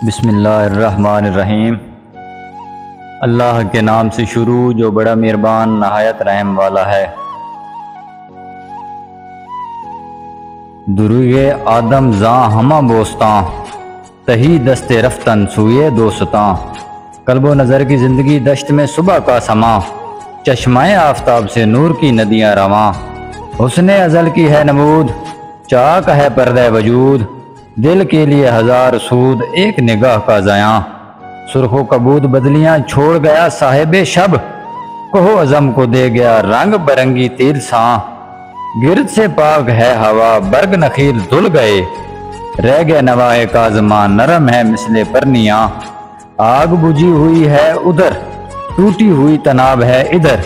بسم اللہ الرحمن الرحیم۔ اللہ کے نام سے شروع جو بڑا مہربان نہایت رحم والا ہے۔ درویے آدم زاں ہمہ بوستاں، تہی دست رفتن سوئے دوستاں۔ قلب و نظر کی زندگی دشت میں صبح کا سما، چشمائے آفتاب سے نور کی ندیاں رواں۔ حسن ازل کی ہے نمود، چاک ہے پردہ وجود، دل کے لیے ہزار سود ایک نگاہ کا ضیاں۔ سرخ و کبود بدلیاں چھوڑ گیا صاحب شب، کوہ عزم کو دے گیا رنگ برنگی تیر ساں۔ گرد سے پاک ہے ہوا برگ نخیل دھل گئے، رہ گئے نوائے کاظماں نرم ہے مثل پرنیاں۔ آگ بجھی ہوئی ہے ادھر ٹوٹی ہوئی تناب ہے ادھر،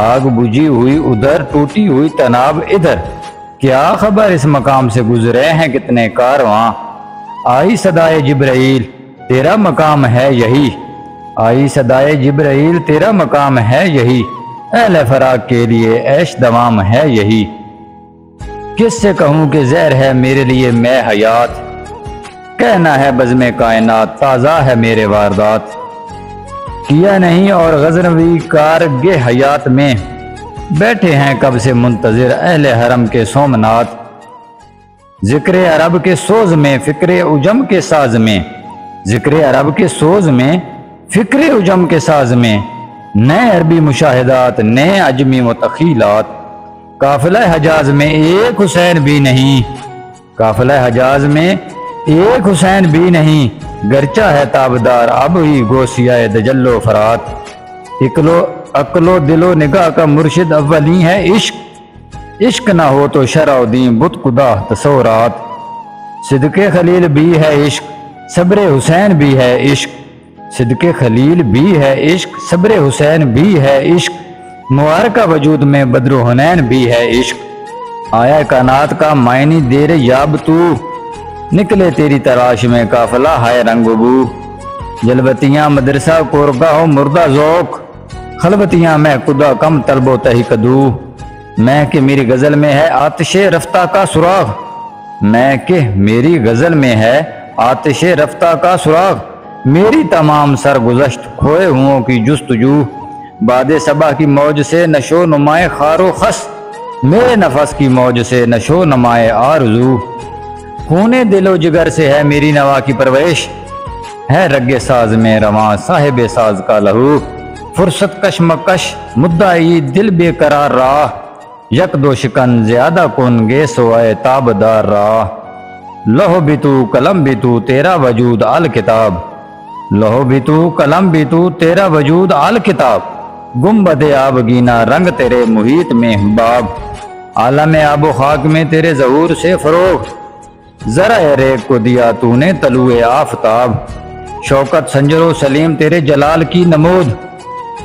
آگ بجھی ہوئی ادھر ٹوٹی ہوئی تناب ادھر۔ کیا خبر اس مقام سے گزرے ہیں کتنے کارواں۔ آئی صدائے جبرائیل تیرا مقام ہے یہی، آئی صدائے جبرائیل تیرا مقام ہے یہی، اہل فراق کے لیے عیش دوام ہے یہی۔ کس سے کہوں کہ زہر ہے میرے لیے میں حیات، کہنا ہے بزم کائنات تازہ ہے میرے واردات۔ کیا نہیں اور غزنوی کارگہ حیات میں، بیٹھے ہیں کب سے منتظر اہل حرم کے سومنات۔ ذکر عرب کے سوز میں فکر عجم کے ساز میں، ذکر عرب کے سوز میں فکر عجم کے ساز میں، نئے عربی مشاہدات نئے عجمی متخیلات۔ قافلہ حجاز میں ایک حسین بھی نہیں، قافلہ حجاز میں ایک حسین بھی نہیں، گرچہ ہے تابدار اب ہی گوسیائے دجل و فرات۔ عقل و دل و نگاہ کا مرشد اولی ہے عشق، عشق نہ ہو تو شرع و دین بت خدا تصورات۔ صدق خلیل بھی ہے عشق صبر حسین بھی ہے عشق، صدق خلیل بھی ہے عشق صبر حسین بھی ہے عشق، مبارکہ وجود میں بدر و حنین بھی ہے عشق۔ آیا کائنات کا معنی دیر یاب تو، نکلے تیری تلاش میں قافلہ ہائے رنگ و بو۔ جلوتیاں مدرسہ کورگاہ و مردہ ذوق، خلوتیاں میں خدا کم طلب و تحقیق دو۔ میں کہ میری غزل میں ہے آتش رفتہ کا سراغ، میں کہ میری غزل میں ہے آتش رفتہ کا سراغ، میری تمام سرگزشت کھوئے ہوں کی جستجو۔ باد صبا کی موج سے نشو نمائے خار و خس، میرے نفس کی موج سے نشو نمائے آرزو۔ خون دل و جگر سے ہے میری نوا کی پرورش، ہے رگ ساز میں رواں صاحب ساز کا لہو۔ فرصت کشمکش مدعی دل بے قرار راہ، یک دو شکن زیادہ کن گے سوائے تابدار راہ۔ لہو بھی تو قلم بھی تو تیرا وجود الکتاب، لہو بھی تو قلم بھی تو تیرا وجود الکتاب۔ گنبد آبگینہ رنگ تیرے محیط میں باب، عالم آب و خاک میں تیرے ظہور سے فروغ۔ ذرا ریگ کو دیا تو نے طلوع آفتاب، شوکت سنجر و سلیم تیرے جلال کی نمود،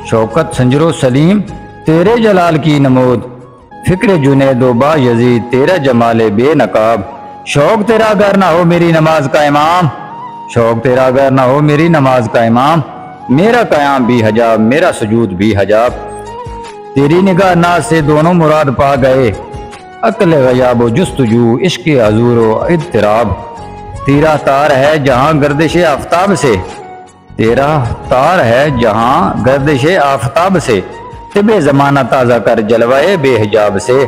شوکت سنجر و سلیم تیرے جلال کی نمود۔ فکر جنید و با یزید تیرا جمال بے نقاب، شوق تیرا اگر نہ ہو میری نماز کا امام، شوق تیرا اگر نہ ہو میری نماز کا امام۔ میرا قیام بھی حجاب میرا سجود بھی حجاب، تیری نگاہ ناز سے دونوں مراد پا گئے، عقل غیاب و جستجو عشق حضور و اضطراب۔ تیرا تار ہے جہاں گردش آفتاب سے، تیرا تار ہے جہاں گردش آفتاب سے، طب زمانہ تازہ کر جلوائے بے حجاب سے۔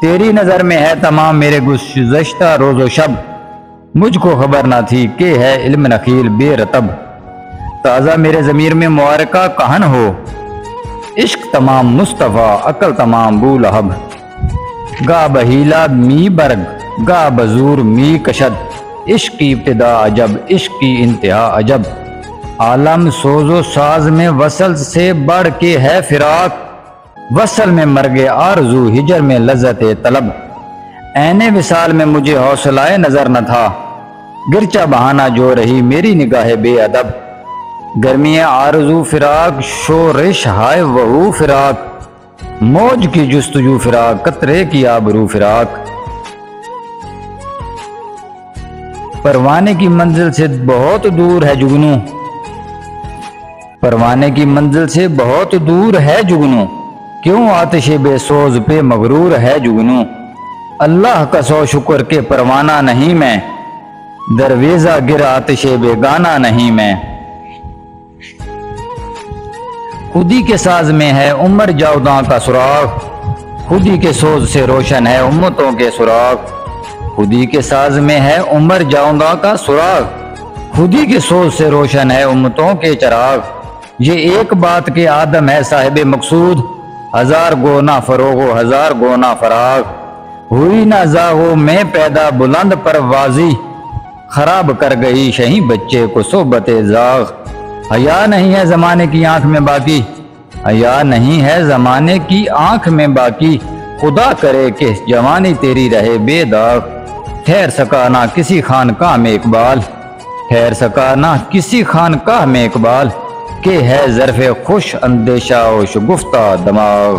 تیری نظر میں ہے تمام میرے گزشتہ روز و شب، مجھ کو خبر نہ تھی کہ ہے علم نخیل بے رطب۔ تازہ میرے ضمیر میں معارکہ کہن ہو، عشق تمام مصطفیٰ عقل تمام بو لہب۔ گا بہیلا می برگ گا بزور می کشد، عشق کی ابتدا عجب عشق کی انتہا عجب۔ عالم سوز و ساز میں وصل سے بڑھ کے ہے فراق، وصل میں مرگ آرزو ہجر میں لذت طلب۔ عین وصال میں مجھے حوصلہ نظر نہ تھا، گرچہ بہانہ جو رہی میری نگاہ بے ادب۔ گرمی آرزو فراق شورش ہائے وہو فراق، موج کی جستجو فراق قطرے کی آبرو فراق۔ پروانے کی منزل سے بہت دور ہے جگنو، پروانے کی منزل سے بہت دور ہے جگنو، کیوں آتش بے سوز پہ مغرور ہے جگنو۔ اللہ کا سو شکر کہ پروانہ نہیں میں، درویزہ گر آتش بیگانہ نہیں میں، خودی کے ساز میں ہے عمر جاوداں کا سراغ، خودی کے سوز سے روشن ہے امتوں کے سراغ، خودی کے ساز میں ہے عمر جاوداں کا سراغ، خودی کے سوز سے روشن ہے امتوں کے چراغ۔ یہ ایک بات کہ آدم ہے صاحب مقصود، ہزار گونا فروغ و ہزار گونا فراغ، ہوئی نہ زاغوں میں پیدا بلند پروازی، خراب کر گئی شہیں بچے کو صحبت زاغ۔ حیا نہیں ہے زمانے کی آنکھ میں باقی، حیا نہیں ہے زمانے کی آنکھ میں باقی، خدا کرے کہ جوانی تیری رہے بے داغ۔ ٹھہر سکا نہ کسی خانقاہ میں اقبال، ٹھہر سکا نہ کسی خانقاہ میں اقبال، کہ ہے ظرف خوش اندیشہ و شگفتہ دماغ۔